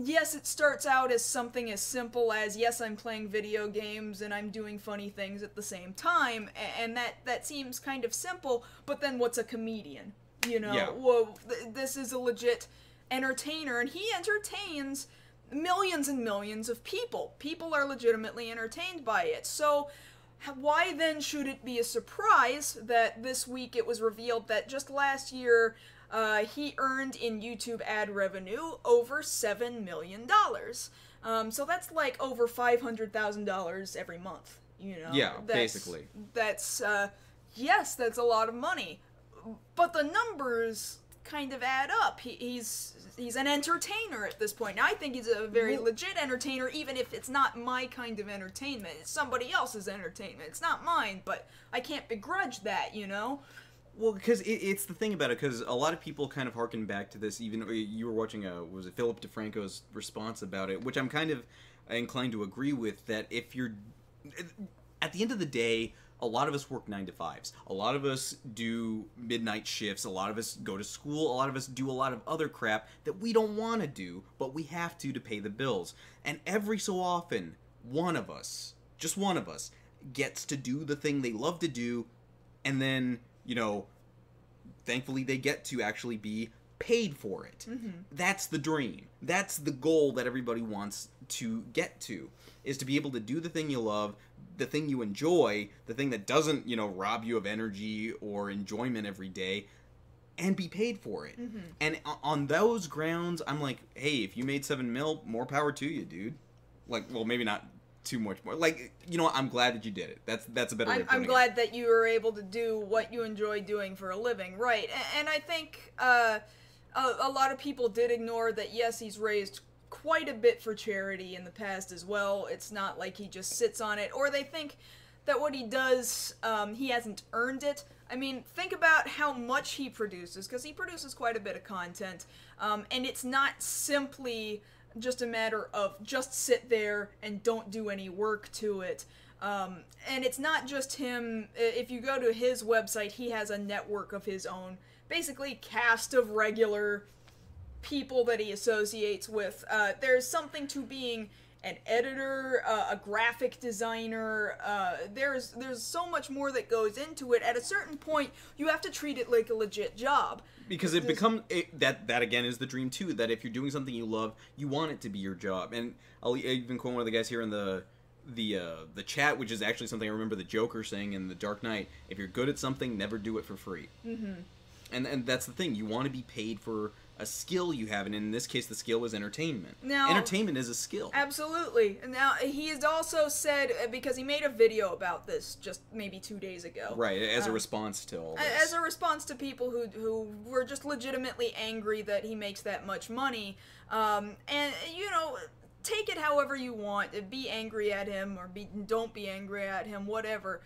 yes, it starts out as something as simple as, yes, I'm playing video games and I'm doing funny things at the same time, and that seems kind of simple, but then what's a comedian? You know, yeah. Well, this is a legit entertainer, and he entertains millions and millions of people. People are legitimately entertained by it. So why then should it be a surprise that this week it was revealed that just last year he earned in YouTube ad revenue over $7 million. So that's like over $500,000 every month, you know? Yeah, basically. That's, yes, that's a lot of money. But the numbers kind of add up. He's an entertainer at this point. Now, I think he's a very legit entertainer, even if it's not my kind of entertainment. It's somebody else's entertainment. It's not mine, but I can't begrudge that, you know? Well, because it's the thing about it, because a lot of people kind of harken back to this, even you were watching, was it Philip DeFranco's response about it, which I'm kind of inclined to agree with, that if you're, at the end of the day, a lot of us work 9 to 5s. A lot of us do midnight shifts. A lot of us go to school. A lot of us do a lot of other crap that we don't want to do, but we have to pay the bills. And every so often, one of us, just one of us, gets to do the thing they love to do, and then, you know, thankfully they get to actually be paid for it. Mm-hmm. That's the dream. That's the goal that everybody wants to get to, is to be able to do the thing you love, the thing you enjoy, the thing that doesn't, you know, rob you of energy or enjoyment every day, and be paid for it. Mm-hmm. And on those grounds, I'm like, hey, if you made $7 million, more power to you, dude. Like, well, maybe not too much more. Like, you know what? I'm glad that you did it. That's a better way of putting it. I'm glad that you were able to do what you enjoy doing for a living, right? And I think a lot of people did ignore that. Yes, he's raised quite a bit for charity in the past as well. It's not like he just sits on it, or they think that what he does, he hasn't earned it. I mean, think about how much he produces, because he produces quite a bit of content, and it's not simply just a matter of just sit there and don't do any work to it. And it's not just him. If you go to his website, he has a network of his own, basically cast of regular people that he associates with. There's something to being an editor, a graphic designer. There's so much more that goes into it. At a certain point, you have to treat it like a legit job. Because it becomes that again is the dream too. That if you're doing something you love, you want it to be your job. And I'll even quote one of the guys here in the chat, which is actually something I remember the Joker saying in The Dark Knight: "If you're good at something, never do it for free." Mm-hmm. And that's the thing. You want to be paid for a skill you have, and in this case, the skill is entertainment. Now, entertainment is a skill. Absolutely. Now, he has also said, because he made a video about this just maybe 2 days ago. Right, as a response to all this. As a response to people who were just legitimately angry that he makes that much money. And, you know, take it however you want. Be angry at him, or don't be angry at him, whatever.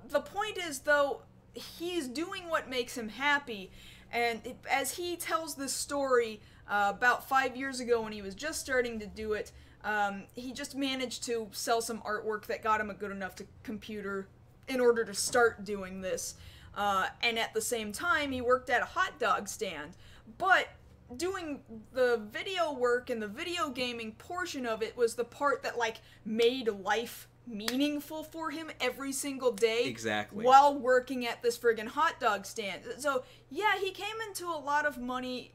The point is, though, he's doing what makes him happy. And as he tells this story, about 5 years ago when he was just starting to do it, he just managed to sell some artwork that got him a good enough computer in order to start doing this. And at the same time, he worked at a hot dog stand. But doing the video work and the video gaming portion of it was the part that, like, made life meaningful for him every single day. Exactly. While working at this friggin' hot dog stand. So, yeah, he came into a lot of money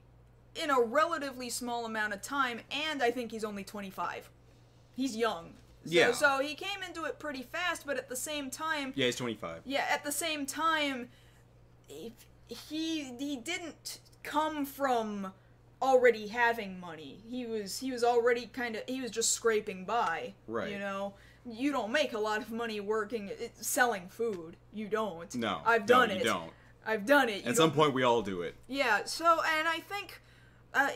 in a relatively small amount of time, and I think he's only 25. He's young. Yeah. So he came into it pretty fast, but at the same time... Yeah, he's 25. Yeah, at the same time, he didn't come from already having money. He was already he was just scraping by. Right. You know? You don't make a lot of money selling food. You don't. No. I've done it. You don't. I've done it. At some point, we all do it. Yeah, so, and I think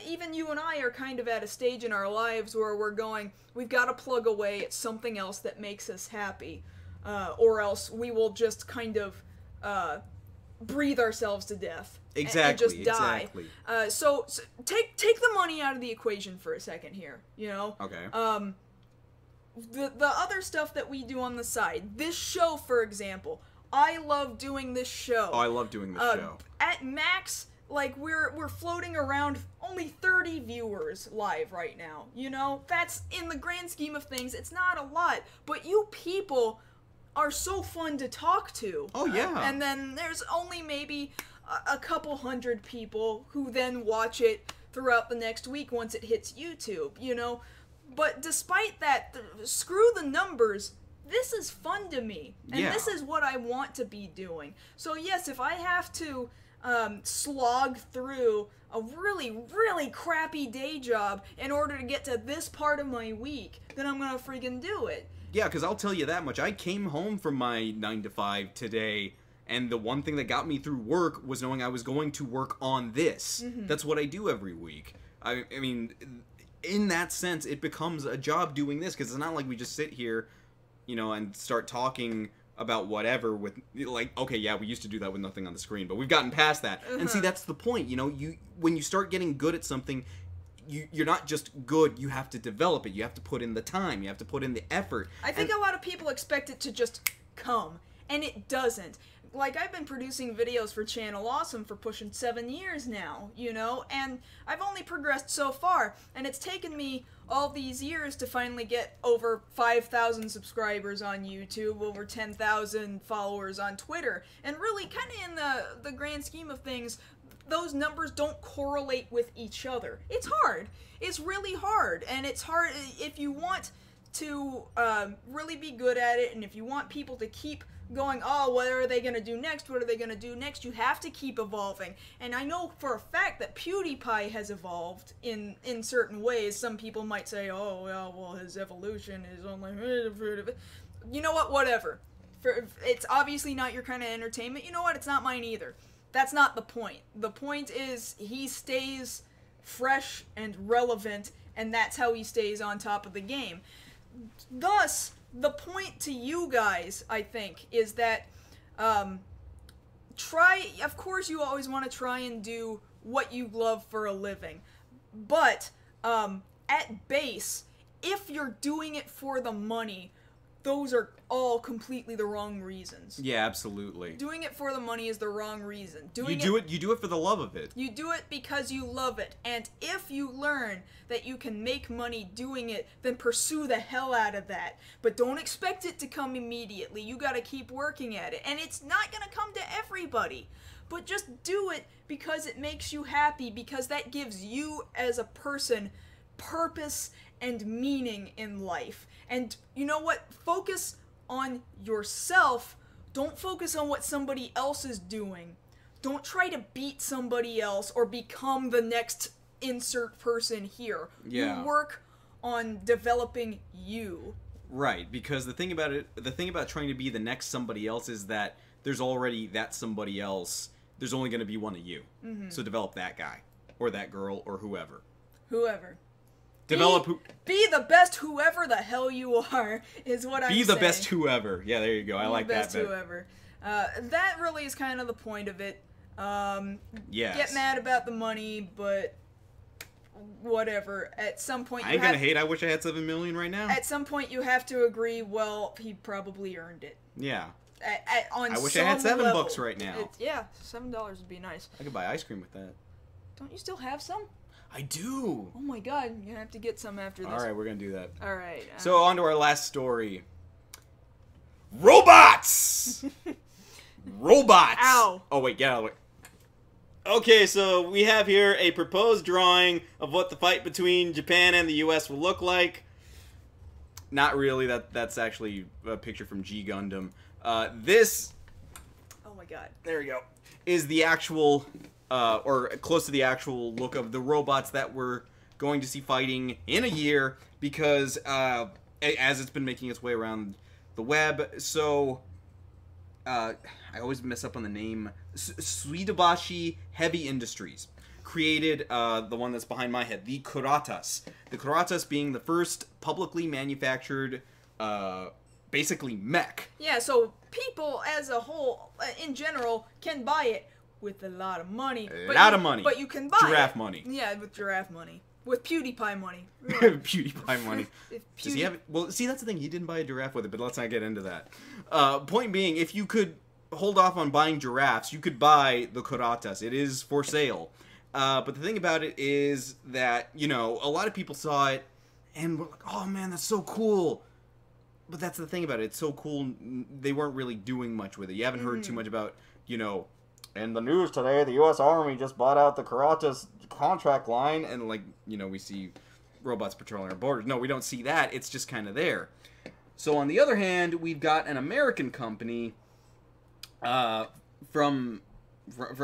even you and I are kind of at a stage in our lives where we're going, we've got to plug away at something else that makes us happy, or else we will just kind of breathe ourselves to death. Exactly, and just die. Exactly. So take the money out of the equation for a second here, you know? Okay. The other stuff that we do on the side, this show, for example, I love doing this show. Oh, I love doing this show. At max, like, we're floating around only 30 viewers live right now, you know? That's, in the grand scheme of things, it's not a lot, but you people are so fun to talk to. Oh, yeah. And then there's only maybe a couple hundred people who then watch it throughout the next week once it hits YouTube, you know? But despite that, screw the numbers, this is fun to me. And this is what I want to be doing. So yes, if I have to slog through a really, really crappy day job in order to get to this part of my week, then I'm gonna freaking do it. Yeah, because I'll tell you that much. I came home from my 9 to 5 today, and the one thing that got me through work was knowing I was going to work on this. Mm-hmm. That's what I do every week. I mean, in that sense, it becomes a job doing this, because it's not like we just sit here, you know, and start talking about whatever with, like, okay, yeah, we used to do that with nothing on the screen, but we've gotten past that. And see, that's the point, you know, when you start getting good at something, you're not just good, you have to develop it, you have to put in the time, you have to put in the effort. I think a lot of people expect it to just come, and it doesn't. Like, I've been producing videos for Channel Awesome for pushing 7 years now, you know, and I've only progressed so far, and it's taken me all these years to finally get over 5,000 subscribers on YouTube, over 10,000 followers on Twitter, and really, kind of in the grand scheme of things, those numbers don't correlate with each other. It's hard. It's really hard, and it's hard if you want to really be good at it, and if you want people to keep going, oh, what are they going to do next? What are they going to do next? You have to keep evolving. And I know for a fact that PewDiePie has evolved in certain ways. Some people might say, oh, well, his evolution is only... You know what? Whatever. It's obviously not your kind of entertainment. You know what? It's not mine either. That's not the point. The point is he stays fresh and relevant, and that's how he stays on top of the game. Thus, the point to you guys, I think, is that of course you always want to try and do what you love for a living, but at base, if you're doing it for the money, those are all completely the wrong reasons. Yeah, absolutely. Doing it for the money is the wrong reason. You do it for the love of it. You do it because you love it. And if you learn that you can make money doing it, then pursue the hell out of that. But don't expect it to come immediately. You gotta keep working at it. And it's not gonna come to everybody. But just do it because it makes you happy, because that gives you as a person purpose and meaning in life. And you know what? Focus on yourself. Don't focus on what somebody else is doing. Don't try to beat somebody else or become the next insert person here. Yeah. You work on developing you. Right, because the thing about trying to be the next somebody else is that there's already that somebody else. There's only going to be one of you. Mm-hmm. So develop that guy or that girl or whoever. Whoever. Be the best whoever the hell you are, is what I'm saying. Be the best whoever. Yeah, there you go. I like that better. Be the best whoever. That really is kind of the point of it. Yes. Get mad about the money, but whatever. At some point, I ain't gonna hate. I wish I had $7 million right now. At some point, you have to agree. Well, he probably earned it. Yeah. I wish I had $7 right now. Yeah, $7 would be nice. I could buy ice cream with that. Don't you still have some? I do. Oh my god, you're gonna have to get some after this. Alright, we're gonna do that. Alright. So, on to our last story. Robots! Robots! Ow. Oh, wait, get out of the way. Okay, so we have here a proposed drawing of what the fight between Japan and the US will look like. Not really. That's actually a picture from G Gundam. This... Oh my god. There we go. Is the actual... or close to the actual look of the robots that we're going to see fighting in a year, because as it's been making its way around the web. So I always mess up on the name. Suidabashi Heavy Industries created the one that's behind my head, the Kuratas. The Kuratas being the first publicly manufactured basically mech. Yeah, so people as a whole in general can buy it with a lot of money. But you can buy giraffe it. money. Yeah, with giraffe money. With PewDiePie money. PewDiePie money. Does he have it? Well, see, that's the thing. He didn't buy a giraffe with it, but let's not get into that. Point being, if you could hold off on buying giraffes, you could buy the Kuratas. It is for sale. But the thing about it is that, you know, a lot of people saw it and were like, oh man, that's so cool. But that's the thing about it. It's so cool. They weren't really doing much with it. You haven't heard too much about, you know, in the news today, the U.S. Army just bought out the Kuratas contract line, and, like, you know, we see robots patrolling our borders. No, we don't see that. It's just kind of there. So, on the other hand, we've got an American company from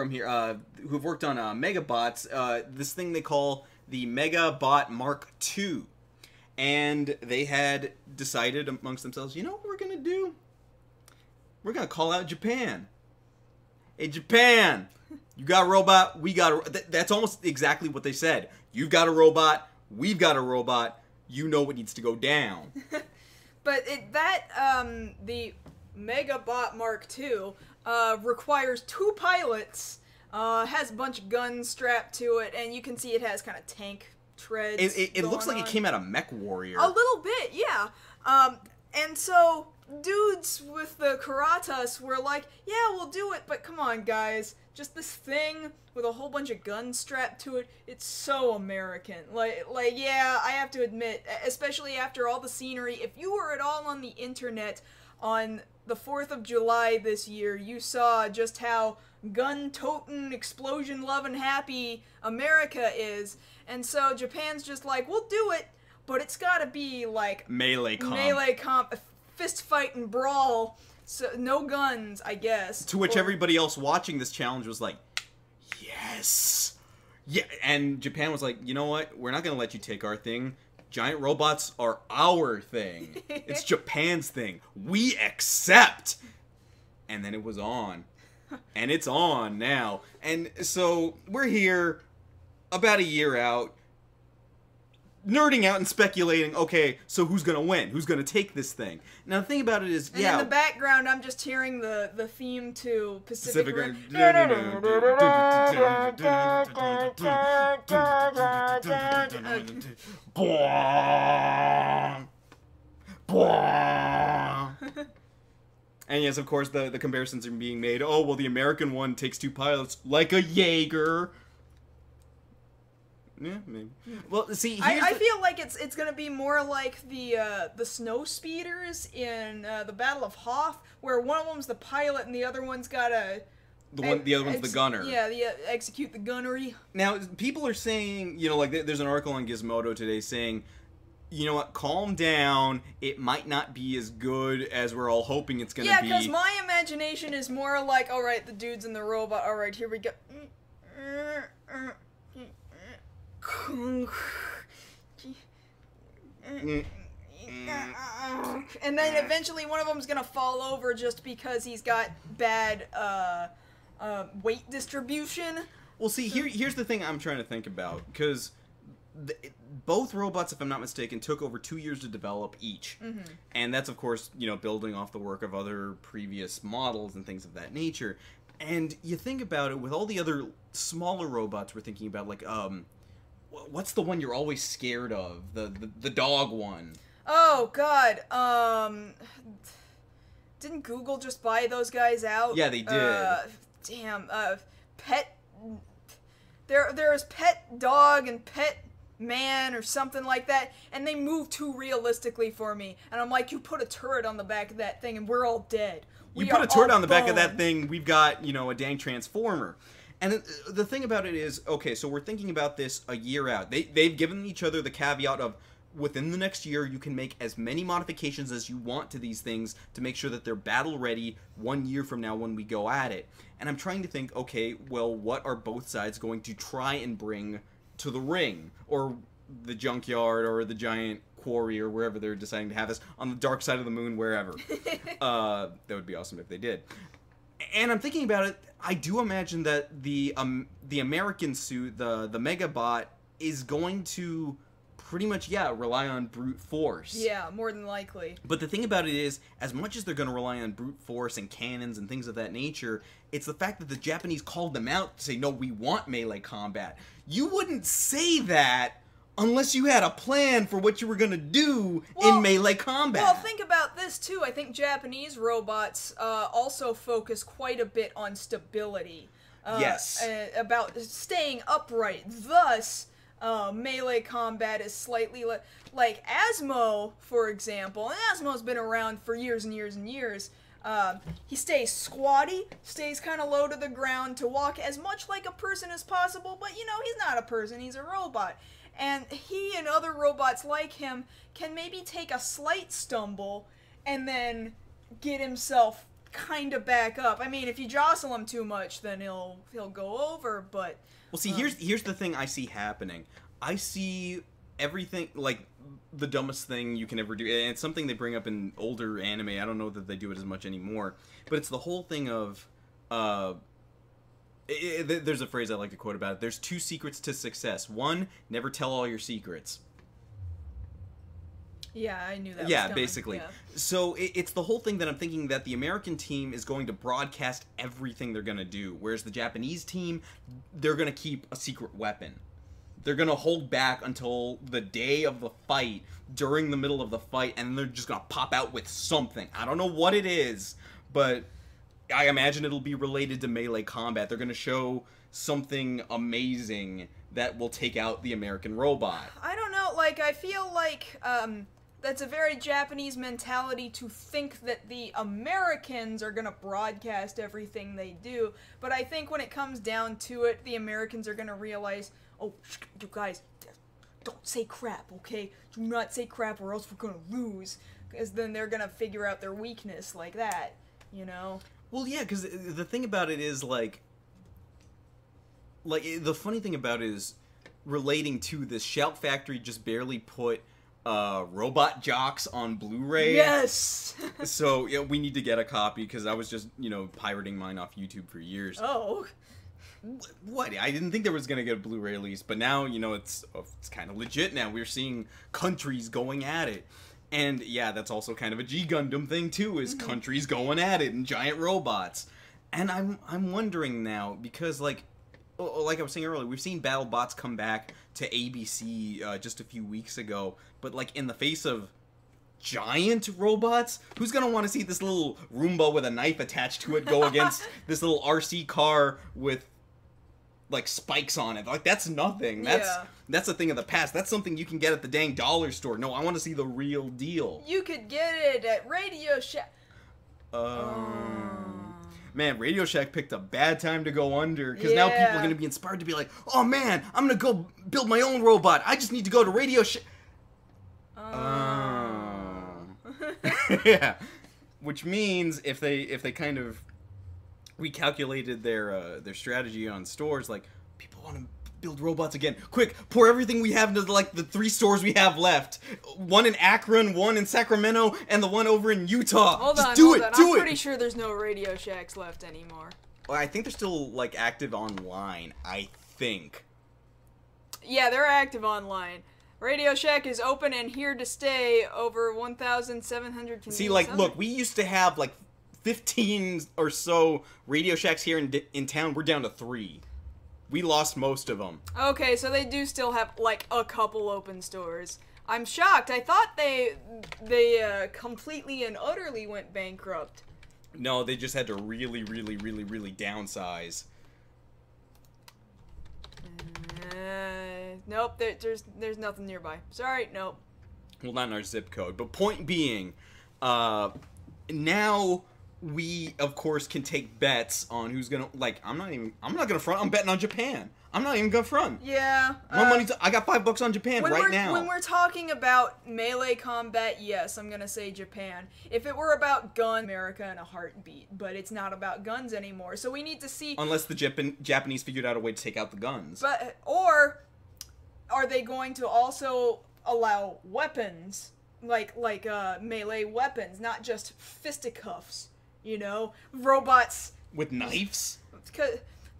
here who've worked on Megabots, this thing they call the Megabot Mark II. And they had decided amongst themselves, you know what we're going to do? We're going to call out Japan. Hey, Japan, you got a robot, we got a... That's almost exactly what they said. You've got a robot, we've got a robot, you know what needs to go down. But the Megabot Mark II requires 2 pilots, has a bunch of guns strapped to it, and you can see it has kind of tank treads. It looks like it came out of Mech Warrior. A little bit, yeah. And so dudes with the Kuratas were like, yeah, we'll do it, but come on, guys. Just this thing with a whole bunch of guns strapped to it, it's so American. Like, yeah, I have to admit, especially after all the scenery, if you were at all on the internet on the 4th of July this year, you saw just how gun-toting, explosion-loving happy America is. And so Japan's just like, we'll do it, but it's gotta be like melee comp, fist fight and brawl, so no guns, I guess. To which everybody else watching this challenge was like, yes, yeah. And Japan was like, you know what? We're not gonna let you take our thing. Giant robots are our thing. It's Japan's thing. We accept. And then it was on, and it's on now. And so we're here, about a year out. nerding out and speculating, okay, so who's gonna win? Who's gonna take this thing? Now, the thing about it is, and in the background, I'm just hearing the theme to Pacific Rim. And yes, of course, the comparisons are being made. Oh, well, the American one takes 2 pilots like a Jaeger. Yeah, maybe. Well, see, I feel like it's gonna be more like the snow speeders in the Battle of Hoth, where one of them's the pilot and the other one's gotta. The other one's the gunner. Yeah, execute the gunnery. Now, people are saying, you know, like, there's an article on Gizmodo today saying, you know what, calm down, it might not be as good as we're all hoping it's gonna be. Yeah, because my imagination is more like, alright, the dude's in the robot, alright, here we go. And then eventually one of them's gonna fall over just because he's got bad weight distribution. Well, see, here's the thing I'm trying to think about, because both robots, if I'm not mistaken, took over 2 years to develop each. And that's, of course, you know, building off the work of other previous models and things of that nature. And you think about it, with all the other smaller robots we're thinking about, like, what's the one you're always scared of? The dog one. Oh, God. Didn't Google just buy those guys out? Yeah, they did. Damn. Pet... There's Pet Dog and Pet Man or something like that, and they move too realistically for me. And I'm like, you put a turret on the back of that thing and we're all dead. You put a turret on the back of that thing, we've got, you know, a dang transformer. And the thing about it is, okay, so we're thinking about this a year out. They've given each other the caveat of, within the next year, you can make as many modifications as you want to these things to make sure that they're battle ready 1 year from now when we go at it. And I'm trying to think, okay, well, what are both sides going to try and bring to the ring? Or the junkyard, or the giant quarry, or wherever they're deciding to have this, on the dark side of the moon, wherever. That would be awesome if they did. And I'm thinking about it, I do imagine that the American suit, the Megabot, is going to pretty much, rely on brute force. Yeah, more than likely. But the thing about it is, as much as they're going to rely on brute force and cannons and things of that nature, it's the fact that the Japanese called them out to say, no, we want melee combat. You wouldn't say that unless you had a plan for what you were going to do in melee combat. Well, think about this, too. I think Japanese robots also focus quite a bit on stability. Yes. About staying upright. Thus, melee combat is slightly like Asmo, for example. And Asmo's been around for years and years and years. He stays squatty, stays kind of low to the ground to walk as much like a person as possible, but, you know, he's not a person, he's a robot. And he and other robots like him can maybe take a slight stumble and then get himself kind of back up. I mean, if you jostle him too much, then he'll go over, but... Well, see, here's the thing I see happening. I see everything, like, the dumbest thing you can ever do. And it's something they bring up in older anime. I don't know that they do it as much anymore. But it's the whole thing of... there's a phrase I like to quote about it. There's 2 secrets to success. 1, never tell all your secrets. Yeah, I knew that. Yeah, was coming. basically. Yeah. So it's the whole thing that I'm thinking that the American team is going to broadcast everything they're going to do, whereas the Japanese team, they're going to keep a secret weapon. They're going to hold back until the day of the fight, during the middle of the fight, and they're just going to pop out with something. I don't know what it is, but I imagine it'll be related to melee combat. They're going to show something amazing that will take out the American robot. I don't know, like, I feel like, that's a very Japanese mentality to think that the Americans are gonna broadcast everything they do, but I think when it comes down to it, the Americans are gonna realize, oh, you guys, don't say crap, okay? Do not say crap or else we're gonna lose, because then they're gonna figure out their weakness like that, you know? Well, yeah, because the thing about it is, like, the funny thing about it is, relating to this, Shout Factory just barely put Robot Jocks on Blu-ray. Yes! So, yeah, we need to get a copy, because I was just, you know, pirating mine off YouTube for years. Oh. What? I didn't think there was gonna get a Blu-ray release, but now it's kind of legit. Now we're seeing countries going at it, and yeah, that's also kind of a G Gundam thing too. Is countries going at it and giant robots, and I'm wondering now because like I was saying earlier, we've seen BattleBots come back to ABC just a few weeks ago, but like in the face of giant robots, who's gonna want to see this little Roomba with a knife attached to it go against this little RC car with like spikes on it? Like, that's nothing. That's a thing of the past. That's something you can get at the dang dollar store. No, I want to see the real deal. You could get it at Radio Shack. Man, Radio Shack picked a bad time to go under, because now people are going to be inspired to be like, oh man, I'm going to go build my own robot. I just need to go to Radio Shack. Yeah. Which means if they kind of recalculated their strategy on stores, like, people want to build robots again. Quick, pour everything we have into like the 3 stores we have left. One in Akron, one in Sacramento, and the one over in Utah. Hold on. I'm pretty sure there's no Radio Shacks left anymore. Well, I think they're still like active online. I think. Yeah, they're active online. Radio Shack is open and here to stay. Over 1,700 convenience. See, like, look, we used to have like 15 or so Radio Shacks here in town. We're down to 3. We lost most of them. Okay, so they do still have, like, a couple open stores. I'm shocked. I thought they completely and utterly went bankrupt. No, they just had to really, really, really, really downsize. Nope, there's nothing nearby. Sorry, nope. Well, not in our zip code. But point being, now we, of course, can take bets on who's gonna, like, I'm not gonna front, I'm betting on Japan. I'm not even gonna front. Yeah. My money's, I got $5 on Japan right now. When we're talking about melee combat, yes, I'm gonna say Japan. If it were about gun, America in a heartbeat, but it's not about guns anymore, so we need to see... Unless the Japanese figured out a way to take out the guns. But, or, are they going to also allow weapons, like melee weapons, not just fisticuffs? You know, robots with knives.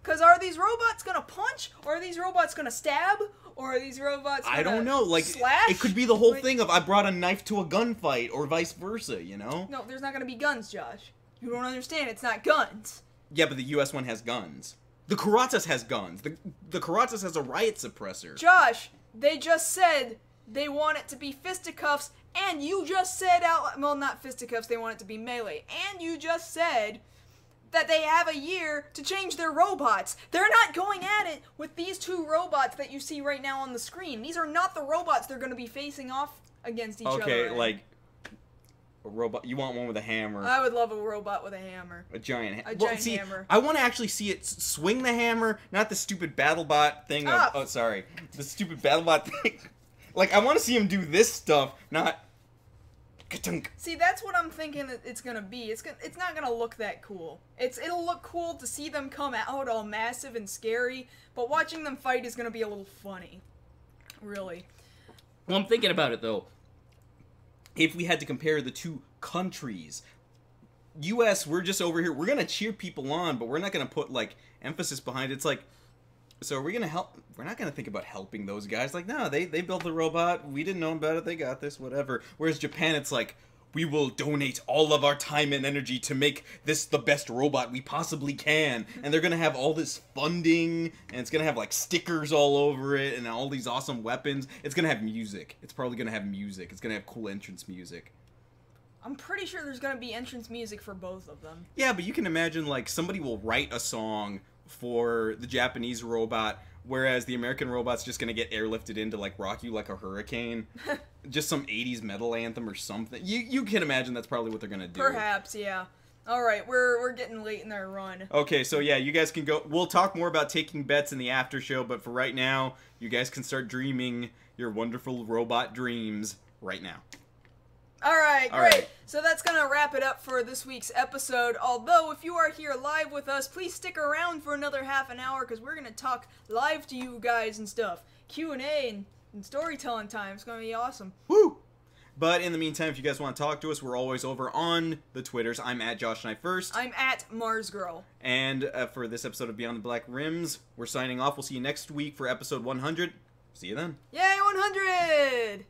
Cause are these robots gonna punch, or are these robots gonna stab, or are these robots gonna I don't know. Like, slash? It could be the whole thing of I brought a knife to a gunfight, or vice versa. You know? No, there's not gonna be guns, Josh. You don't understand. It's not guns. Yeah, but the U.S. one has guns. The Karatas has guns. The Karatas has a riot suppressor. Josh, they just said they want it to be fisticuffs. And you just said well, not fisticuffs, they want it to be melee. And you just said that they have a year to change their robots. They're not going at it with these 2 robots that you see right now on the screen. These are not the robots they're going to be facing off against each other. Okay, like, a robot, you want one with a hammer. I would love a robot with a hammer. A giant hammer. Giant hammer. I want to actually see it swing the hammer, not the stupid BattleBot thing of, oh, sorry. The stupid BattleBot thing. Like, I want to see him do this stuff, not... See, that's what I'm thinking it's gonna be. It's not gonna look that cool. It'll look cool to see them come out all massive and scary, but watching them fight is gonna be a little funny. Really. Well, I'm thinking about it, though. If we had to compare the 2 countries... U.S., we're just over here. We're gonna cheer people on, but we're not gonna put, like, emphasis behind it. It's like... So are we gonna help? We're not gonna think about helping those guys. Like, no, they built the robot. We didn't know about it. They got this, whatever. Whereas Japan, it's like, we will donate all of our time and energy to make this the best robot we possibly can. And they're gonna have all this funding, and it's gonna have like stickers all over it, and all these awesome weapons. It's gonna have music. It's probably gonna have music. It's gonna have cool entrance music. I'm pretty sure there's gonna be entrance music for both of them. Yeah, but you can imagine, like, somebody will write a song for the Japanese robot, whereas the American robot's just gonna get airlifted in to, like, rock you like a hurricane. Just some 80s metal anthem or something. You can imagine that's probably what they're gonna do. Perhaps, yeah. Alright, we're getting late in our run. Okay, so yeah, you guys can go... We'll talk more about taking bets in the after show, but for right now, you guys can start dreaming your wonderful robot dreams right now. Alright, great. So that's going to wrap it up for this week's episode. Although, if you are here live with us, please stick around for another half an hour, because we're going to talk live to you guys and stuff. Q&A and storytelling time. It's going to be awesome. Woo! But in the meantime, if you guys want to talk to us, we're always over on the Twitters. I'm at Josh Knight First. I'm at Mars Girl. And for this episode of Beyond the Black Rims, we're signing off. We'll see you next week for episode 100. See you then. Yay, 100!